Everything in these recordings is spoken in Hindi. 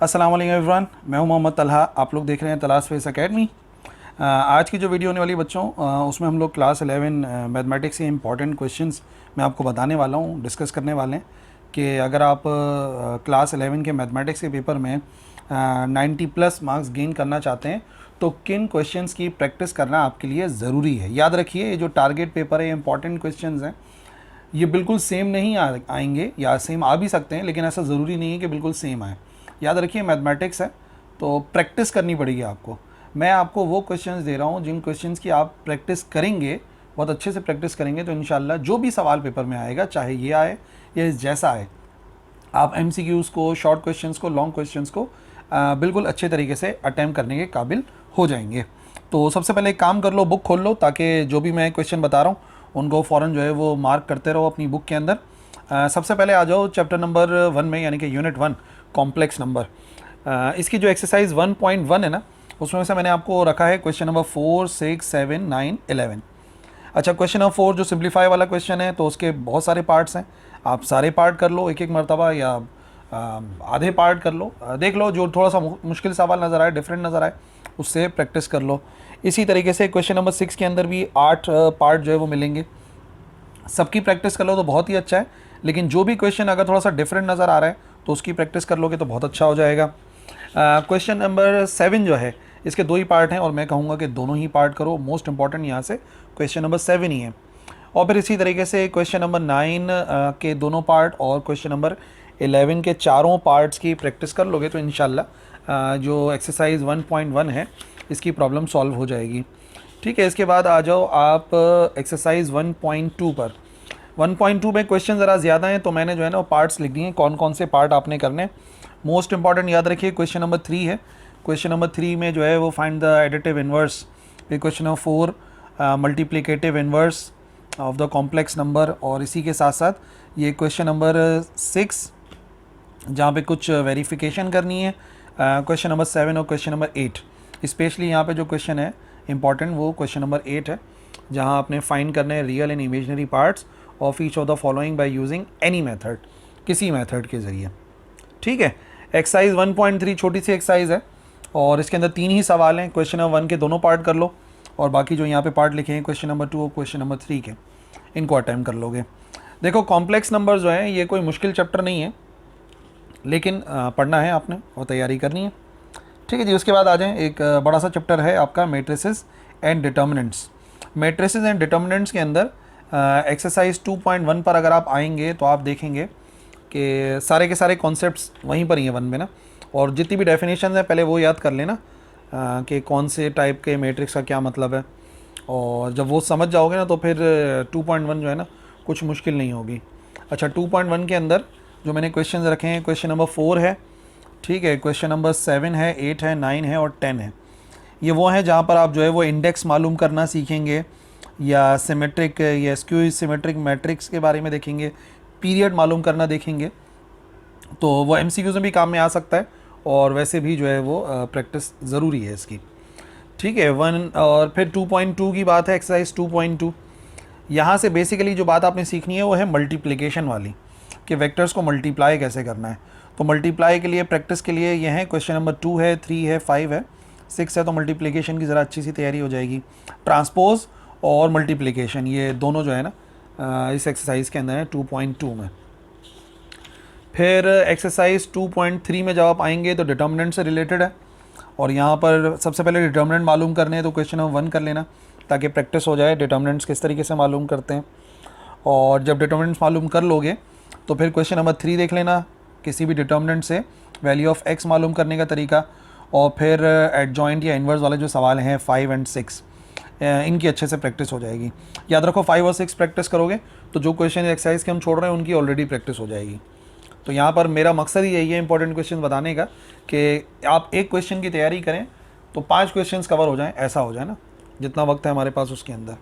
अस्सलाम वालेकुम एवरीवन, मैं हूं मोहम्मद तलहा। आप लोग देख रहे हैं तलाश फेस एकेडमी। आज की जो वीडियो होने वाली बच्चों, उसमें हम लोग क्लास 11 मैथमेटिक्स के इंपॉर्टेंट क्वेश्चंस मैं आपको बताने वाला हूं, डिस्कस करने वाले हैं कि अगर आप क्लास 11 के मैथमेटिक्स के पेपर में 90 प्लस मार्क्स गेन करना चाहते हैं तो किन क्वेश्चंस की प्रैक्टिस करना आपके लिए ज़रूरी है। याद रखिए, ये जो टारगेट पेपर है, ये इंपॉर्टेंट क्वेश्चंस हैं। ये बिल्कुल सेम नहीं आएंगे, या सेम आ भी सकते हैं, लेकिन ऐसा ज़रूरी नहीं है कि बिल्कुल सेम आए। याद रखिए, मैथमेटिक्स है तो प्रैक्टिस करनी पड़ेगी आपको। मैं आपको वो क्वेश्चंस दे रहा हूँ जिन क्वेश्चंस की आप प्रैक्टिस करेंगे, बहुत अच्छे से प्रैक्टिस करेंगे, तो इंशाल्लाह जो भी सवाल पेपर में आएगा, चाहे ये आए या जैसा आए, आप एमसीक्यूज़ को, शॉर्ट क्वेश्चंस को, लॉन्ग क्वेश्चंस को बिल्कुल अच्छे तरीके से अटैम्प्ट करने के काबिल हो जाएंगे। तो सबसे पहले एक काम कर लो, बुक खोल लो, ताकि जो भी मैं क्वेश्चन बता रहा हूँ उनको फ़ौरन जो है वो मार्क करते रहो अपनी बुक के अंदर। सबसे पहले आ जाओ चैप्टर नंबर 1 में, यानी कि यूनिट 1 कॉम्प्लेक्स नंबर। इसकी जो एक्सरसाइज 1.1 है ना, उसमें से मैंने आपको रखा है क्वेश्चन नंबर 4, 6, 7, 9, 11। अच्छा, क्वेश्चन नंबर 4 जो सिंप्लीफाई वाला क्वेश्चन है, तो उसके बहुत सारे पार्ट्स हैं। आप सारे पार्ट कर लो एक एक मरतबा, या आधे पार्ट कर लो। देख लो जो थोड़ा सा मुश्किल सवाल नज़र आए, डिफरेंट नज़र आए, उससे प्रैक्टिस कर लो। इसी तरीके से क्वेश्चन नंबर 6 के अंदर भी 8 पार्ट जो है वो मिलेंगे। सबकी प्रैक्टिस कर लो तो बहुत ही अच्छा है, लेकिन जो भी क्वेश्चन अगर थोड़ा सा डिफरेंट नज़र आ रहा है तो उसकी प्रैक्टिस कर लोगे तो बहुत अच्छा हो जाएगा। क्वेश्चन नंबर 7 जो है, इसके 2 ही पार्ट हैं और मैं कहूँगा कि दोनों ही पार्ट करो। मोस्ट इंपॉर्टेंट यहाँ से क्वेश्चन नंबर 7 ही है। और फिर इसी तरीके से क्वेश्चन नंबर 9 के दोनों पार्ट और क्वेश्चन नंबर 11 के चारों पार्ट्स की प्रैक्टिस कर लोगे तो इंशाल्लाह जो एक्सरसाइज 1.1 है इसकी प्रॉब्लम सॉल्व हो जाएगी। ठीक है, इसके बाद आ जाओ आप एक्सरसाइज 1.2 पर। 1.2 में क्वेश्चन ज़रा ज़्यादा हैं, तो मैंने जो है ना पार्ट्स लिख दिए हैं, कौन कौन से पार्ट आपने करने। मोस्ट इंपॉर्टेंट याद रखिए, क्वेश्चन नंबर 3 है। क्वेश्चन नंबर 3 में जो है वो फाइंड द एडिटिव इन्वर्स। फिर question number 4 multiplicative inverse of the complex number. और इसी के साथ साथ ये क्वेश्चन नंबर 6 जहाँ पे कुछ वेरिफिकेशन करनी है। क्वेश्चन नंबर 7 और क्वेश्चन नंबर 8। स्पेशली यहाँ पे जो क्वेश्चन है इंपॉर्टेंट, वो क्वेश्चन नंबर 8 है, जहाँ आपने फाइंड करने हैं real and imaginary parts of each of the following by using any method, किसी मेथड के ज़रिए। ठीक है, एक्सरसाइज 1.3 छोटी सी एक्सरसाइज है और इसके अंदर 3 ही सवाल हैं। क्वेश्चन नंबर 1 के दोनों पार्ट कर लो और बाकी जो यहाँ पे पार्ट लिखे हैं क्वेश्चन नंबर 2 और क्वेश्चन नंबर 3 के, इनको अटैम्प्ट कर लोगे। देखो, कॉम्प्लेक्स नंबर जो है ये कोई मुश्किल चैप्टर नहीं है, लेकिन पढ़ना है आपने और तैयारी करनी है। ठीक है जी, उसके बाद आ जाएं, एक बड़ा सा चैप्टर है आपका matrices and determinants. Matrices and determinants के अंदर एक्सरसाइज 2.1 पर अगर आप आएंगे तो आप देखेंगे कि सारे के सारे कॉन्सेप्ट्स वहीं पर ही हैं 1 में ना। और जितनी भी डेफिनेशन है पहले वो याद कर लेना कि कौन से टाइप के मैट्रिक्स का क्या मतलब है, और जब वो समझ जाओगे ना तो फिर 2.1 जो है ना कुछ मुश्किल नहीं होगी। अच्छा, 2.1 के अंदर जो मैंने क्वेश्चन रखे हैं, क्वेश्चन नंबर 4 है, ठीक है, क्वेश्चन नंबर 7 है, 8 है, 9 है और 10 है। ये वो है जहाँ पर आप जो है वो इंडेक्स मालूम करना सीखेंगे, या सिमेट्रिक या स्क्यू सिमेट्रिक मैट्रिक्स के बारे में देखेंगे, पीरियड मालूम करना देखेंगे। तो वो एमसीक्यूज़ में भी काम में आ सकता है और वैसे भी जो है वो प्रैक्टिस ज़रूरी है इसकी। ठीक है, 1 और फिर 2.2 की बात है, एक्सरसाइज 2.2। यहाँ से बेसिकली जो बात आपने सीखनी है वो है मल्टीप्लिकेशन वाली, कि वेक्टर्स को मल्टीप्लाई कैसे करना है। तो मल्टीप्लाई के लिए, प्रैक्टिस के लिए ये है क्वेश्चन नंबर 2 है, 3 है, 5 है, 6 है। तो मल्टीप्लिकेशन की ज़रा अच्छी सी तैयारी हो जाएगी। ट्रांसपोज और मल्टीप्लिकेशन ये दोनों जो है ना इस एक्सरसाइज के अंदर है 2.2 में। फिर एक्सरसाइज 2.3 में जब आप आएंगे तो डिटर्मिनेंट से रिलेटेड है, और यहाँ पर सबसे पहले डिटर्मिनेंट मालूम करने हैं, तो क्वेश्चन नंबर 1 कर लेना ताकि प्रैक्टिस हो जाए डिटर्मिनेंट्स किस तरीके से मालूम करते हैं। और जब डिटर्मिनेंट्स मालूम कर लोगे तो फिर क्वेश्चन नंबर 3 देख लेना, किसी भी डिटर्मिनेंट से वैल्यू ऑफ एक्स मालूम करने का तरीका। और फिर एडजॉइंट या इन्वर्स वाले जो सवाल हैं 5 और 6, इनकी अच्छे से प्रैक्टिस हो जाएगी। याद रखो, 5 और 6 प्रैक्टिस करोगे तो जो क्वेश्चन एक्सरसाइज के हम छोड़ रहे हैं उनकी ऑलरेडी प्रैक्टिस हो जाएगी। तो यहाँ पर मेरा मकसद ही यही है इंपॉर्टेंट क्वेश्चन बताने का, कि आप एक क्वेश्चन की तैयारी करें तो 5 क्वेश्चन कवर हो जाएँ, ऐसा हो जाए ना, जितना वक्त है हमारे पास उसके अंदर।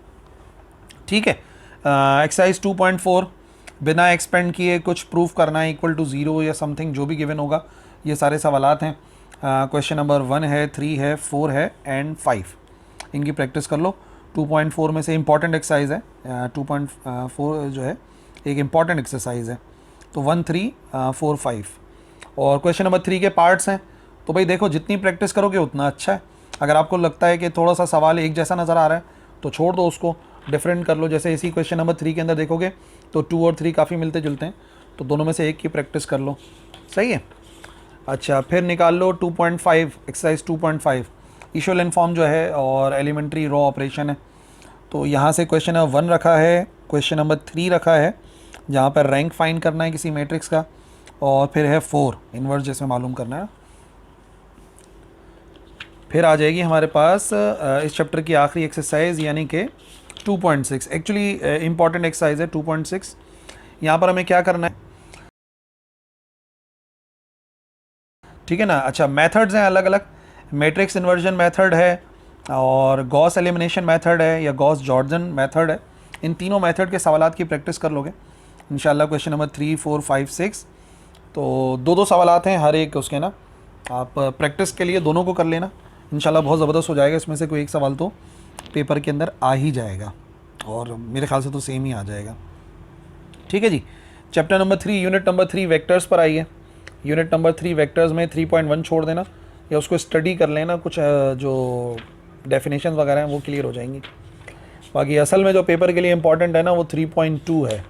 ठीक है, एक्सरसाइज 2.4, बिना एक्सपेंड किए कुछ प्रूफ करना है इक्वल टू 0 या समथिंग, जो भी गिवन होगा। ये सारे सवालात हैं। क्वेश्चन नंबर 1 है, 3 है, 4 है एंड 5, इनकी प्रैक्टिस कर लो। 2.4 में से इंपॉर्टेंट एक्सरसाइज है, 2.4 जो है एक इम्पॉर्टेंट एक्सरसाइज है। तो 1, 3, 4, 5 और क्वेश्चन नंबर 3 के पार्ट्स हैं, तो भाई देखो जितनी प्रैक्टिस करोगे उतना अच्छा है। अगर आपको लगता है कि थोड़ा सा सवाल एक जैसा नज़र आ रहा है तो छोड़ दो उसको, डिफरेंट कर लो। जैसे इसी क्वेश्चन नंबर 3 के अंदर देखोगे तो 2 और 3 काफ़ी मिलते जुलते हैं, तो दोनों में से एक की प्रैक्टिस कर लो, सही है। अच्छा, फिर निकाल लो 2.5, एक्सरसाइज 2.5 इक्विवेलेंट फॉर्म जो है और एलिमेंट्री रॉ ऑपरेशन है। तो यहाँ से क्वेश्चन नंबर 1 रखा है, क्वेश्चन नंबर 3 रखा है जहाँ पर रैंक फाइंड करना है किसी मैट्रिक्स का, और फिर है 4 इन्वर्स जिसमें मालूम करना है। फिर आ जाएगी हमारे पास इस चैप्टर की आखिरी एक्सरसाइज यानी कि 2.6। एक्चुअली इंपॉर्टेंट एक्सरसाइज है 2.6। यहाँ पर हमें क्या करना है, ठीक है ना। अच्छा, मेथड्स हैं अलग अलग, मैट्रिक्स इन्वर्जन मेथड है और गॉस एलिमिनेशन मेथड है या गॉस जॉर्डन मेथड है। इन तीनों मेथड के सवालात की प्रैक्टिस कर लोगे इंशाल्लाह। क्वेश्चन नंबर 3, 4, 5, 6 तो दो सवालात हैं हर एक उसके ना, आप प्रैक्टिस के लिए दोनों को कर लेना इंशाल्लाह, बहुत ज़बरदस्त हो जाएगा। इसमें से कोई एक सवाल तो पेपर के अंदर आ ही जाएगा और मेरे ख्याल से तो सेम ही आ जाएगा, ठीक है जी। Chapter number 3 unit number 3 vectors पर आइए। यूनिट नंबर 3 वेक्टर्स में 3.1 छोड़ देना या उसको स्टडी कर लेना, कुछ जो डेफिनेशन वगैरह हैं वो क्लियर हो जाएंगी। बाकी असल में जो पेपर के लिए इंपॉर्टेंट है ना वो 3.2 है।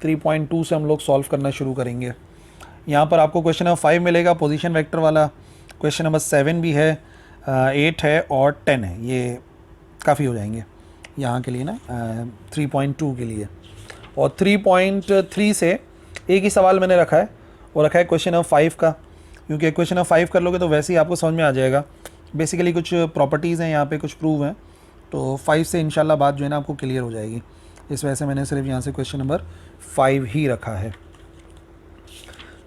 3.2 से हम लोग सॉल्व करना शुरू करेंगे। यहाँ पर आपको क्वेश्चन नंबर 5 मिलेगा पोजीशन वेक्टर वाला, क्वेश्चन नंबर 7 भी है, 8 है और 10 है। ये काफ़ी हो जाएंगे यहाँ के लिए ना 3.2 के लिए। और 3.3 से एक ही सवाल मैंने रखा है, वो रखा है क्वेश्चन नंबर 5 का, क्योंकि क्वेश्चन नंबर 5 कर लोगे तो वैसे ही आपको समझ में आ जाएगा। बेसिकली कुछ प्रॉपर्टीज़ हैं यहाँ पे, कुछ प्रूव हैं, तो 5 से इंशाल्लाह बात जो है ना आपको क्लियर हो जाएगी। इस वजह से मैंने सिर्फ यहाँ से क्वेश्चन नंबर 5 ही रखा है।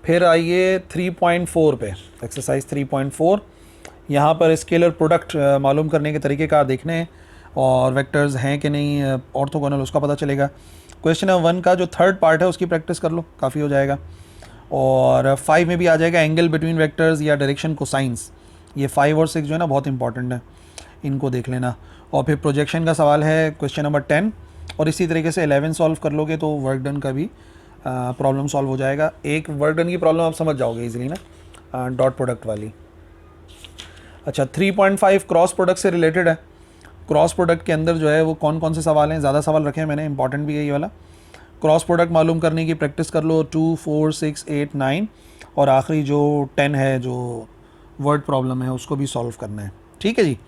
फिर आइए 3.4 पे, एक्सरसाइज 3.4। यहाँ पर स्केलर प्रोडक्ट मालूम करने के तरीक़ेकार देखने हैं और वेक्टर्स हैं कि नहीं ऑर्थोगोनल उसका पता चलेगा। क्वेश्चन नंबर 1 का जो थर्ड पार्ट है उसकी प्रैक्टिस कर लो, काफ़ी हो जाएगा। और 5 में भी आ जाएगा एंगल बिटवीन वेक्टर्स या डायरेक्शन कोसाइंस। ये 5 और 6 जो है ना बहुत इंपॉर्टेंट है, इनको देख लेना। और फिर प्रोजेक्शन का सवाल है क्वेश्चन नंबर 10, और इसी तरीके से 11 सॉल्व कर लोगे तो वर्क डन का भी प्रॉब्लम सॉल्व हो जाएगा। एक वर्क डन की प्रॉब्लम आप समझ जाओगे इजीली ना, डॉट प्रोडक्ट वाली। अच्छा, 3.5 क्रॉस प्रोडक्ट से रिलेटेड है। क्रॉस प्रोडक्ट के अंदर जो है वो कौन कौन से सवाल हैं, ज़्यादा सवाल रखे हैं मैंने, इंपॉर्टेंट भी है ये वाला। क्रॉस प्रोडक्ट मालूम करने की प्रैक्टिस कर लो, 2, 4, 6, 8, 9 और आखिरी जो 10 है जो वर्ड प्रॉब्लम है उसको भी सॉल्व करना है, ठीक है जी।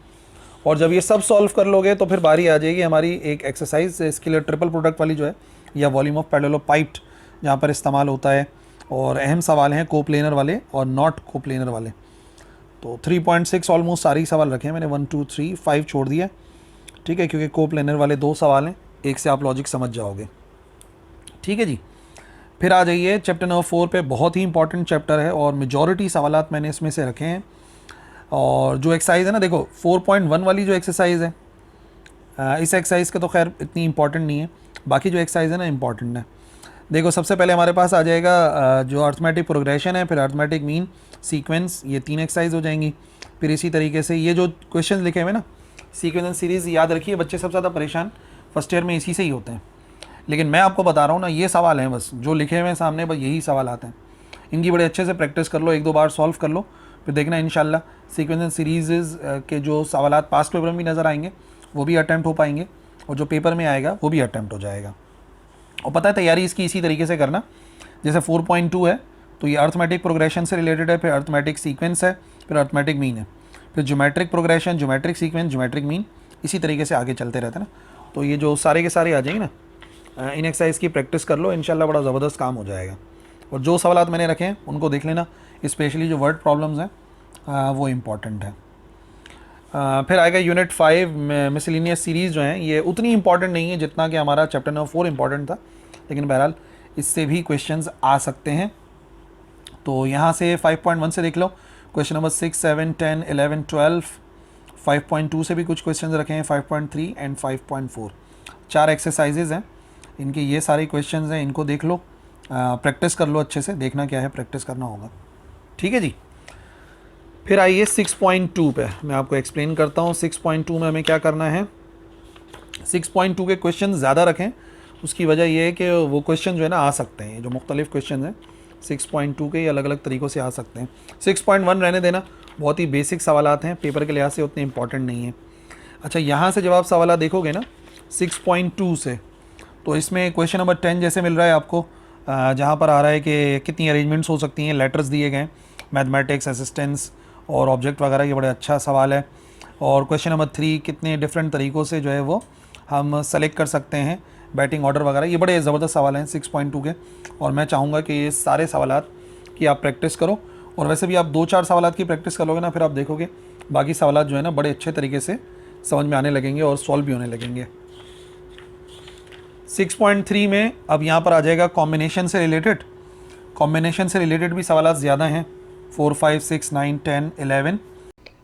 और जब ये सब सॉल्व कर लोगे तो फिर बारी आ जाएगी हमारी एक एक्सरसाइज इसके लिए ट्रिपल प्रोडक्ट वाली जो है, या वॉल्यूम ऑफ पैरेललोपाइड जहाँ पर इस्तेमाल होता है। और अहम सवाल हैं कोप्लेनर वाले और नॉट कोप्लेनर वाले। तो 3.6 ऑलमोस्ट सारे ही सवाल रखे हैं मैंने, 1, 2, 3, 5 छोड़ दिया, ठीक है, क्योंकि कोप्लेनर वाले 2 सवाल हैं, एक से आप लॉजिक समझ जाओगे, ठीक है जी। फिर आ जाइए चैप्टर नंबर 4 पे, बहुत ही इंपॉर्टेंट चैप्टर है और मेजॉरिटी सवालात मैंने इसमें से रखे हैं। और जो एक्सरसाइज है ना, देखो 4.1 वाली जो एक्सरसाइज है, इस एक्सरसाइज का तो खैर इतनी इंपॉर्टेंट नहीं है, बाकी जो एक्सरसाइज है ना इंपॉर्टेंट है। देखो सबसे पहले हमारे पास आ जाएगा जो अर्थमेटिक प्रोग्रेशन है, फिर अर्थमेटिक मीन सीक्वेंस, ये 3 एक्सरसाइज हो जाएंगी। फिर इसी तरीके से ये जो क्वेश्चन लिखे हुए ना सीक्वेंस एंड सीरीज़, याद रखिए बच्चे सबसे ज़्यादा परेशान फर्स्ट ईयर में इसी से ही होते हैं, लेकिन मैं आपको बता रहा हूँ ना ये सवाल हैं बस जो लिखे हुए हैं सामने, बस यही सवाल आते हैं। इनकी बड़े अच्छे से प्रैक्टिस कर लो, 1-2 बार सॉल्व कर लो, फिर देखना इंशाल्लाह सीक्वेंस एंड सीरीज़ के जो सवालात पास्ट पेपर में भी नज़र आएंगे वो भी अटैम्प्ट हो पाएंगे, और जो पेपर में आएगा वो भी अटैम्प्ट हो जाएगा। और पता है तैयारी इसकी इसी तरीके से करना, जैसे 4.2 है तो ये अर्थमेटिक प्रोग्रेशन से रिलेटेड है, फिर अर्थमेटिक सीक्वेंस है, फिर अर्थमेटिक मीन है, फिर geometric progression, geometric sequence, geometric mean, इसी तरीके से आगे चलते रहते हैं ना। तो ये जो सारे के सारे आ जाएंगे ना, इन एक्सरसाइज की प्रैक्टिस कर लो, इंशाल्लाह बड़ा ज़बरदस्त काम हो जाएगा। और जो सवालात मैंने रखे हैं उनको देख लेना, स्पेशली जो वर्ड प्रॉब्लम्स हैं वो इम्पॉर्टेंट है। फिर आएगा यूनिट 5 मिसलिनियस सीरीज़ जो हैं, ये उतनी इंपॉर्टेंट नहीं है जितना कि हमारा चैप्टर नंबर 4 इंपॉर्टेंट था, लेकिन बहरहाल इससे भी क्वेश्चंस आ सकते हैं। तो यहाँ से 5.1 से देख लो, क्वेश्चन नंबर 6, 7, 10, 11, 12, 5.2 से भी कुछ क्वेश्चंस रखे हैं, 5.3 एंड 5.4। 4 एक्सरसाइजेज हैं, इनके ये सारे क्वेश्चंस हैं, इनको देख लो, प्रैक्टिस कर लो अच्छे से, देखना क्या है प्रैक्टिस करना होगा, ठीक है जी। फिर आइए 6.2 पे, मैं आपको एक्सप्लेन करता हूँ 6.2 में हमें क्या करना है। 6.2 के क्वेश्चन ज़्यादा रखें, उसकी वजह यह है कि वो क्वेश्चन जो है ना आ सकते हैं, जो मुख्तलिफ़ क्वेश्चन हैं 6.2 के अलग अलग तरीक़ों से आ सकते हैं। 6.1 रहने देना, बहुत ही बेसिक सवालात हैं, पेपर के लिहाज से उतने इंपॉर्टेंट नहीं है। अच्छा, यहाँ से जब आप सवाल देखोगे ना 6.2 से, तो इसमें क्वेश्चन नंबर 10 जैसे मिल रहा है आपको, जहाँ पर आ रहा है कि कितनी अरेंजमेंट्स हो सकती हैं, लेटर्स दिए गए, मैथमेटिक्स, असिस्टेंस और ऑब्जेक्ट वगैरह, ये बड़ा अच्छा सवाल है। और क्वेश्चन नंबर 3 कितने डिफरेंट तरीक़ों से जो है वो हम सेलेक्ट कर सकते हैं बैटिंग ऑर्डर वगैरह, ये बड़े ज़बरदस्त सवाल हैं 6.2 के। और मैं चाहूँगा कि ये सारे सवालात की आप प्रैक्टिस करो, और वैसे भी आप 2-4 सवालात की प्रैक्टिस करोगे ना, फिर आप देखोगे बाकी सवालात जो है ना बड़े अच्छे तरीके से समझ में आने लगेंगे और सॉल्व भी होने लगेंगे। 6.3 में अब यहाँ पर आ जाएगा कॉम्बिनेशन से रिलेटेड। कॉम्बिनेशन से रिलेटेड भी सवालात ज़्यादा हैं, 4, 5, 6, 9, 10, 11,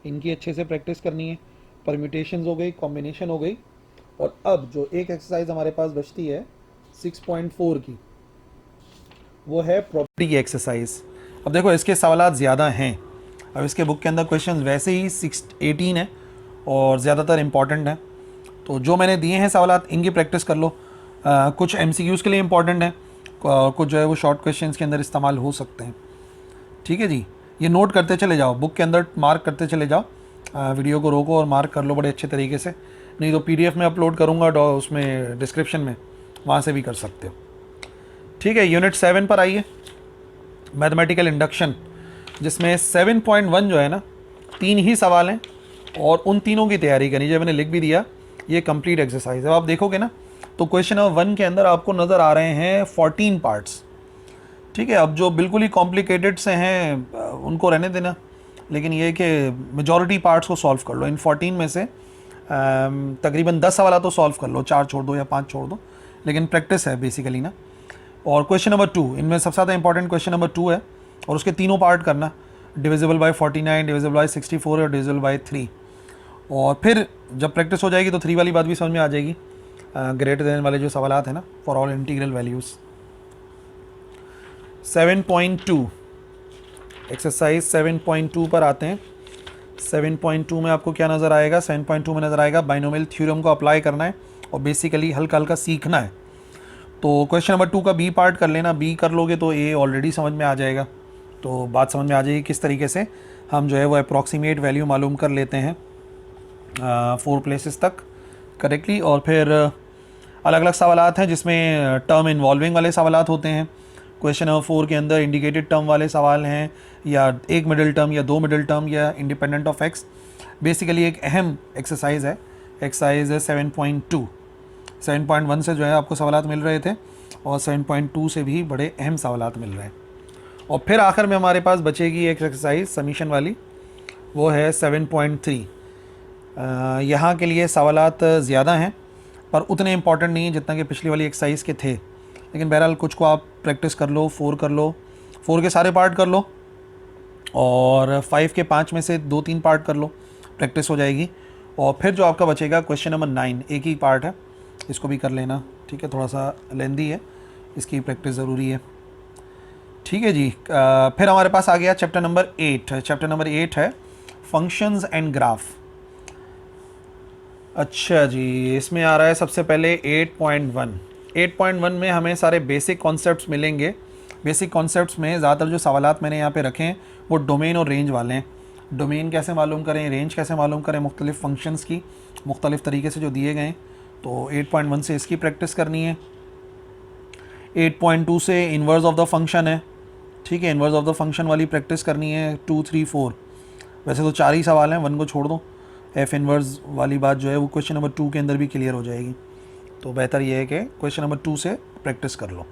इनकी अच्छे से प्रैक्टिस करनी है। परम्यूटेशंस हो गई, कॉम्बिनेशन हो गई, और अब जो एक एक्सरसाइज हमारे पास बचती है 6.4 की, वो है प्रॉपर्टी की एक्सरसाइज। अब देखो इसके सवालात ज़्यादा हैं, अब इसके बुक के अंदर क्वेश्चन वैसे ही 18 है और ज़्यादातर इम्पॉर्टेंट हैं, तो जो मैंने दिए हैं सवालात इनकी प्रैक्टिस कर लो। कुछ MCQs के लिए इम्पॉर्टेंट हैं, कुछ जो है वो शॉर्ट क्वेश्चंस के अंदर इस्तेमाल हो सकते हैं। ठीक है जी, ये नोट करते चले जाओ, बुक के अंदर मार्क करते चले जाओ, वीडियो को रोको और मार्क कर लो बड़े अच्छे तरीके से, नहीं तो PDF में अपलोड करूँगा उसमें डिस्क्रिप्शन में, वहाँ से भी कर सकते हो। ठीक है, यूनिट 7 पर आइए, मैथमेटिकल इंडक्शन, जिसमें 7.1 जो है ना 3 ही सवाल हैं और उन तीनों की तैयारी करनी, जो मैंने लिख भी दिया, ये कंप्लीट एक्सरसाइज है। अब आप देखोगे ना तो क्वेश्चन नंबर 1 के अंदर आपको नज़र आ रहे हैं 14 पार्ट्स। ठीक है, अब जो बिल्कुल ही कॉम्प्लिकेटेड से हैं उनको रहने देना, लेकिन ये कि मेजॉरिटी पार्ट्स को सॉल्व कर लो। इन 14 में से तकरीबन 10 सवाल तो सॉल्व कर लो, 4 छोड़ दो या 5 छोड़ दो, लेकिन प्रैक्टिस है बेसिकली ना। और क्वेश्चन नंबर 2, इनमें सबसे ज़्यादा इंपॉर्टेंट क्वेश्चन नंबर 2 है, और उसके तीनों पार्ट करना, डिविजिबल बाय 49, डिविजिबल बाय 64 और डिविजिबल बाय 3। और फिर जब प्रैक्टिस हो जाएगी तो 3 वाली बात भी समझ में आ जाएगी, ग्रेटर देन वाले जो सवालात हैं ना, for all integral values. 7.2 exercise 7.2 पर आते हैं। 7.2 में आपको क्या नज़र आएगा? 7.2 में नज़र आएगा बाइनोमियल थ्योरम को अप्लाई करना है और बेसिकली हल्का हल्का सीखना है। तो क्वेश्चन नंबर 2 का बी पार्ट कर लेना, बी कर लोगे तो ए ऑलरेडी समझ में आ जाएगा, तो बात समझ में आ जाएगी किस तरीके से हम जो है वो अप्रॉक्सीमेट वैल्यू मालूम कर लेते हैं 4 प्लेसेस तक करेक्टली। और फिर अलग अलग सवालात हैं जिसमें टर्म इन्वॉल्विंग वाले सवालात होते हैं। क्वेश्चन नंबर 4 के अंदर इंडिकेटेड टर्म वाले सवाल हैं, या एक मिडिल टर्म या 2 मिडिल टर्म या इंडिपेंडेंट ऑफ एक्स। बेसिकली एक अहम एक्सरसाइज है, एक्सरसाइज है 7.2। 7.1 से जो है आपको सवालात मिल रहे थे और 7.2 से भी बड़े अहम सवालात मिल रहे हैं। और फिर आखिर में हमारे पास बचेगी एक एक्सरसाइज समीशन वाली, वो है 7.3। यहाँ के लिए सवालात ज़्यादा हैं पर उतने इंपॉर्टेंट नहीं है जितना कि पिछली वाली एक्सरसाइज के थे, लेकिन बहरहाल कुछ को आप प्रैक्टिस कर लो। 4 कर लो, 4 के सारे पार्ट कर लो, और 5 के 5 में से 2-3 पार्ट कर लो, प्रैक्टिस हो जाएगी। और फिर जो आपका बचेगा क्वेश्चन नंबर 9, एक ही पार्ट है, इसको भी कर लेना। ठीक है, थोड़ा सा लेंदी है, इसकी प्रैक्टिस ज़रूरी है। ठीक है जी, फिर हमारे पास आ गया चैप्टर नंबर 8। चैप्टर नंबर 8 है फंक्शंस एंड ग्राफ। अच्छा जी, इसमें आ रहा है सबसे पहले 8.1। 8.1 में हमें सारे बेसिक कॉन्सेप्ट्स मिलेंगे। बेसिक कॉन्सेप्ट्स में ज़्यादातर जो सवालात मैंने यहाँ पे रखे हैं वो डोमेन और रेंज वाले हैं। डोमेन कैसे मालूम करें, रेंज कैसे मालूम करें, मुख्तलिफ़ फंक्शंस की मुख्तलिफ़ तरीके से जो दिए गए हैं, तो 8.1 से इसकी प्रैक्टिस करनी है। 8.2 से इन्वर्स ऑफ द फंक्शन है। ठीक है, इन्वर्स ऑफ द फंक्शन वाली प्रैक्टिस करनी है 2, 3, 4। वैसे तो 4 ही सवाल हैं, 1 को छोड़ दो। एफ इन्वर्स वाली बात जो है वो क्वेश्चन नंबर 2 के अंदर भी क्लियर हो जाएगी, तो बेहतर ये है कि क्वेश्चन नंबर 2 से प्रैक्टिस कर लो।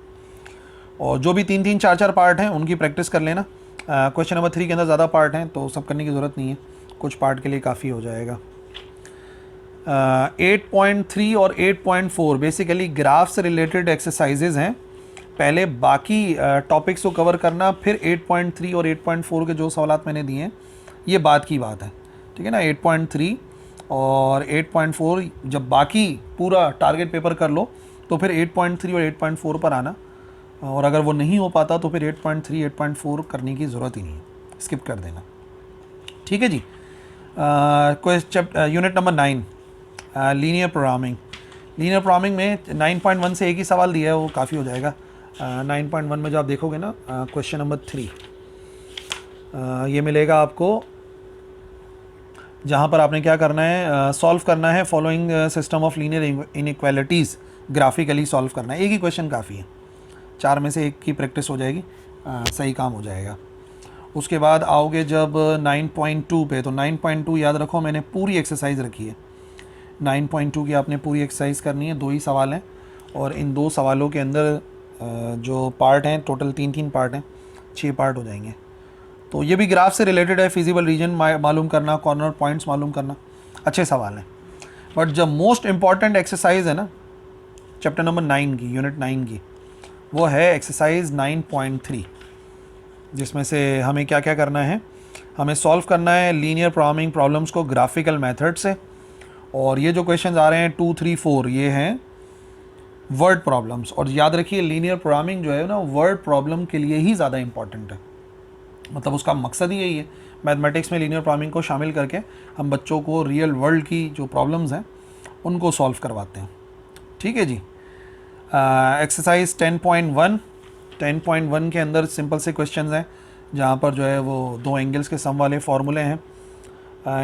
और जो भी 3-3, 4-4 पार्ट हैं उनकी प्रैक्टिस कर लेना। क्वेश्चन नंबर 3 के अंदर ज़्यादा पार्ट हैं तो सब करने की ज़रूरत नहीं है, कुछ पार्ट के लिए काफ़ी हो जाएगा। 8.3 और 8.4 बेसिकली ग्राफ से रिलेटेड एक्सरसाइजेज़ हैं। पहले बाकी टॉपिक्स को कवर करना, फिर 8.3 और 8.4 के जो सवालात मैंने दिए हैं ये बात की बात है। ठीक है ना, 8.3 और 8.4 जब बाकी पूरा टारगेट पेपर कर लो तो फिर 8.3 और 8.4 पर आना, और अगर वो नहीं हो पाता तो फिर 8.3, 8.4 करने की ज़रूरत ही नहीं है, स्किप कर देना। ठीक है जी, unit number 9 linear programming. Linear programming में 9.1 से एक ही सवाल दिया है, वो काफ़ी हो जाएगा। 9.1 में जो आप देखोगे ना क्वेश्चन नंबर 3 ये मिलेगा आपको, जहाँ पर आपने क्या करना है, सॉल्व करना है following system of linear inequalities, graphically solve करना है। एक ही क्वेश्चन काफ़ी है, 4 में से एक की प्रैक्टिस हो जाएगी, सही काम हो जाएगा। उसके बाद आओगे जब 9.2 पे, तो 9.2 याद रखो मैंने पूरी एक्सरसाइज रखी है। 9.2 की आपने पूरी एक्सरसाइज करनी है, 2 ही सवाल हैं और इन 2 सवालों के अंदर जो पार्ट हैं टोटल 3 पार्ट हैं, 6 पार्ट हो जाएंगे। तो ये भी ग्राफ से रिलेटेड है, फिजिबल रीजन मालूम करना, कॉर्नर पॉइंट्स मालूम करना, अच्छे सवाल हैं। बट जब मोस्ट इम्पॉर्टेंट एक्सरसाइज है ना चैप्टर नंबर 9 की, यूनिट 9 की, वो है एक्सरसाइज 9.3, जिसमें से हमें क्या क्या करना है, हमें सॉल्व करना है लीनियर प्रोग्रामिंग प्रॉब्लम्स को ग्राफिकल मेथड से। और ये जो क्वेश्चन आ रहे हैं 2, 3, 4 ये हैं वर्ड प्रॉब्लम्स। और याद रखिए लीनियर प्रोग्रामिंग जो है ना वर्ड प्रॉब्लम के लिए ही ज़्यादा इंपॉर्टेंट है, मतलब उसका मकसद ही यही है। मैथमेटिक्स में लीनियर प्रोग्रामिंग को शामिल करके हम बच्चों को रियल वर्ल्ड की जो प्रॉब्लम्स हैं उनको सॉल्व करवाते हैं। ठीक है जी। एक्सरसाइज 10.1 के अंदर सिंपल से क्वेश्चंस हैं, जहाँ पर जो है वो 2 एंगल्स के सम वाले फार्मूले हैं,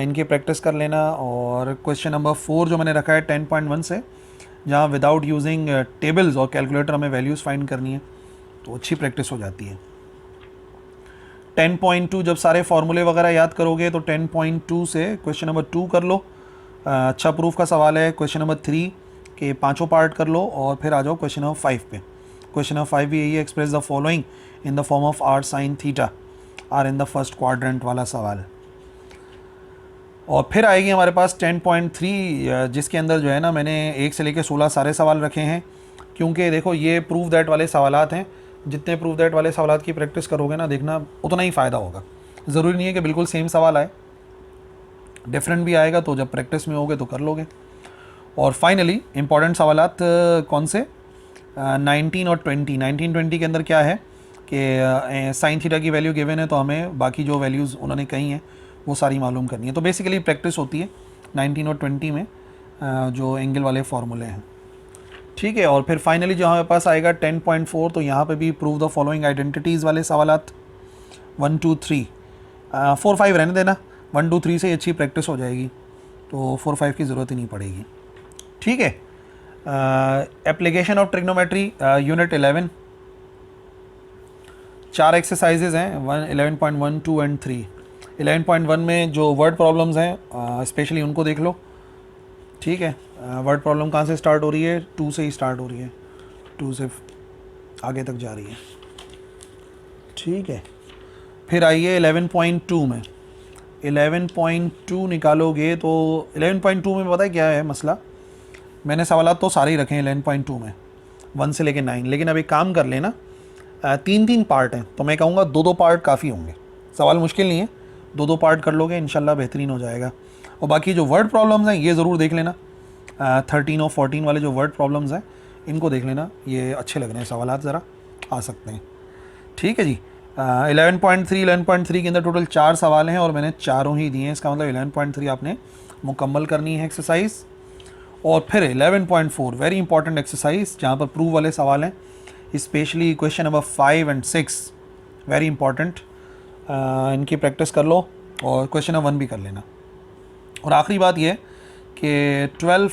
इनकी प्रैक्टिस कर लेना। और क्वेश्चन नंबर 4 जो मैंने रखा है 10.1 से, जहाँ विदाउट यूजिंग टेबल्स और कैलकुलेटर हमें वैल्यूज़ फाइंड करनी है, तो अच्छी प्रैक्टिस हो जाती है। 10.2 जब सारे फार्मूले वगैरह याद करोगे तो 10.2 से क्वेश्चन नंबर 2 कर लो, अच्छा प्रूफ का सवाल है। क्वेश्चन नंबर 3 के 5 पार्ट कर लो और फिर आ जाओ क्वेश्चन नंबर 5 पे। क्वेश्चन नंबर 5 भी यही है, express the following in the form of r sin theta r in the first quadrant वाला सवाल। और फिर आएगी हमारे पास 10.3, जिसके अंदर जो है ना मैंने 1 से लेकर 16 सारे सवाल रखे हैं, क्योंकि देखो ये प्रूव दैट वाले सवालात हैं। जितने प्रूव दैट वाले सवालात की प्रैक्टिस करोगे ना, देखना उतना ही फ़ायदा होगा। ज़रूरी नहीं है कि बिल्कुल सेम सवाल आए, डिफरेंट भी आएगा, तो जब प्रैक्टिस में होगे तो कर लोगे। और फाइनली इंपॉर्टेंट सवालात कौन से, 19 और 20 के अंदर क्या है कि साइन थीटा की वैल्यू गिवन है, तो हमें बाकी जो वैल्यूज़ उन्होंने कही हैं वो सारी मालूम करनी है। तो बेसिकली प्रैक्टिस होती है 19 और 20 में जो एंगल वाले फार्मूले हैं। ठीक है। और फिर फाइनली जो हमारे पास आएगा 10.4, तो यहाँ पे भी प्रूव द फॉलोइंग आइडेंटिटीज़ वाले सवालात 1, 2, 3, 4, 5 रहने देना, 1, 2, 3 से अच्छी प्रैक्टिस हो जाएगी, तो 4, 5 की ज़रूरत ही नहीं पड़ेगी। ठीक है। Application of trigonometry unit 11, 4 exercises हैं, 11.1, 2 एंड 3। 11.1 में जो वर्ड प्रॉब्लम्स हैं स्पेशली उनको देख लो। ठीक है। वर्ड प्रॉब्लम कहाँ से स्टार्ट हो रही है, 2 से ही स्टार्ट हो रही है, 2 से आगे तक जा रही है। ठीक है। फिर आइए 11.2 में, 11.2 निकालोगे तो 11.2 में पता है क्या है मसला, मैंने सवालात तो सारे ही रखे हैं 11.2 में 1 से लेके 9, लेकिन अब एक काम कर लेना, 3 पार्ट हैं, तो मैं कहूँगा 2 पार्ट काफ़ी होंगे। सवाल मुश्किल नहीं है, 2 पार्ट कर लोगे इंशाल्लाह बेहतरीन हो जाएगा। और बाकी जो वर्ड प्रॉब्लम्स हैं ये ज़रूर देख लेना, 13 और 14 वाले जो वर्ड प्रॉब्लम्स हैं इनको देख लेना, ये अच्छे लग रहे हैं सवालात, ज़रा आ सकते हैं। ठीक है जी। 11.3 के अंदर टोटल 4 सवाल हैं और मैंने चारों ही दिए हैं, इसका मतलब 11.3 आपने मुकम्मल करनी है एक्सरसाइज। और फिर 11.4 वेरी इंपॉर्टेंट एक्सरसाइज, जहाँ पर प्रूव वाले सवाल हैं, specially question number 5 and 6 very important, इनकी प्रैक्टिस कर लो और क्वेश्चन नंबर 1 भी कर लेना। और आखिरी बात ये कि 12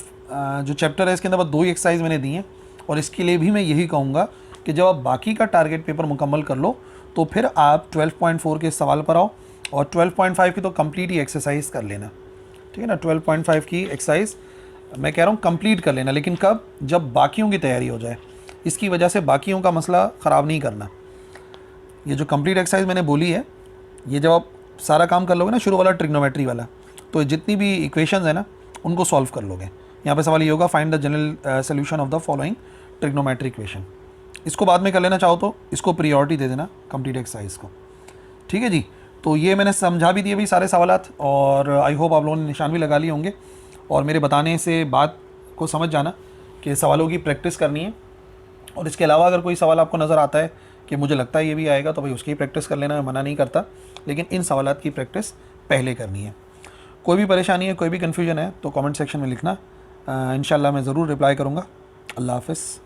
जो चैप्टर है इसके अंदर बस 2 ही एक्सरसाइज मैंने दी हैं, और इसके लिए भी मैं यही कहूँगा कि जब आप बाकी का टारगेट पेपर मुकम्मल कर लो तो फिर आप 12.4 के सवाल पर आओ, और 12.5 की तो कंप्लीट ही एक्सरसाइज कर लेना। ठीक है ना, 12.5 की एक्सरसाइज मैं कह रहा हूँ कंप्लीट कर लेना, लेकिन कब, जब बाकियों की तैयारी हो जाए। इसकी वजह से बाकियों का मसला ख़राब नहीं करना। ये जो कंप्लीट एक्सरसाइज मैंने बोली है, ये जब आप सारा काम कर लोगे ना, शुरू वाला ट्रिग्नोमेट्री वाला, तो जितनी भी इक्वेशंस है ना उनको सॉल्व कर लोगे। यहाँ पे सवाल ये होगा, find the general solution of the following trigonometry equation. इसको बाद में कर लेना चाहो तो इसको प्रियोरिटी दे देना कंप्लीट एक्सरसाइज को। ठीक है जी। तो ये मैंने समझा भी दिए भाई सारे सवालात, और आई होप आप लोगों ने निशान भी लगा लिए होंगे, और मेरे बताने से बात को समझ जाना कि सवालों की प्रैक्टिस करनी है। और इसके अलावा अगर कोई सवाल आपको नज़र आता है कि मुझे लगता है ये भी आएगा, तो भाई उसकी प्रैक्टिस कर लेना, मैं मना नहीं करता, लेकिन इन सवालात की प्रैक्टिस पहले करनी है। कोई भी परेशानी है, कोई भी कन्फ्यूजन है तो कमेंट सेक्शन में लिखना, इंशाल्लाह मैं ज़रूर रिप्लाई करूँगा। अल्लाह हाफ़िज़।